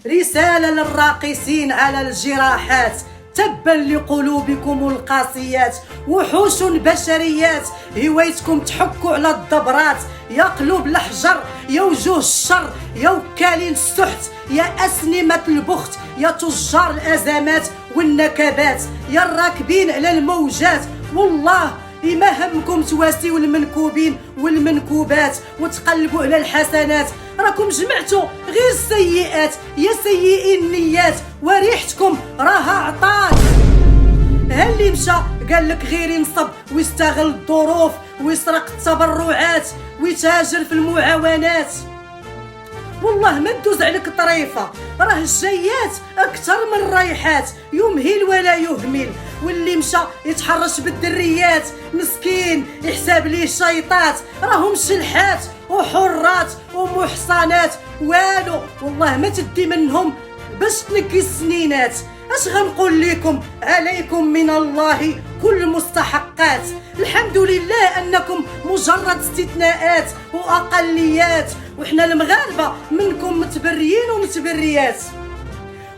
رسالة للراقصين على الجراحات، تبا لقلوبكم القاسيات، وحوش بشريات هوايتكم تحكوا على الدبرات، يا قلوب الحجر، يا وجوه الشر، يا وكالين السحت، يا أسنمة البخت، يا تجار الأزمات والنكبات، يا الراكبين على الموجات. والله ما همكم تواسيو المنكوبين والمنكوبات وتقلبوا على الحسنات، راكم جمعتوا غير السيئات، يا سيئين النيات، وريحتكم راها عطات. ها اللي مشى قال لك غير ينصب ويستغل الظروف ويسرق التبرعات ويتاجر في المعاونات. والله ما ندوز عليك طريفه، راه الجايات اكثر من الرايحات، يمهل ولا يهمل. واللي مشى يتحرش بالدريات مسكين يحساب ليه الشيطات، راهم شلحات وحرات ومحصنات والو. والله ما تدي منهم باش تنكي السنينات. اش غنقول لكم؟ عليكم من الله كل مستحقات. الحمد لله انكم مجرد استثناءات واقليات، وحنا المغاربه منكم متبريين ومتبريات.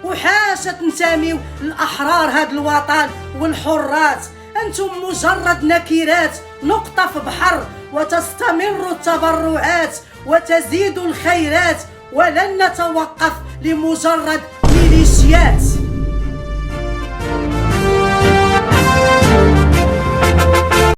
وحاشا تنتميو للاحرار هاد الوطن والحرات، انتم مجرد نكرات، نقطه في بحر، وتستمر التبرعات وتزيد الخيرات، ولن نتوقف لمجرد ميليشيات.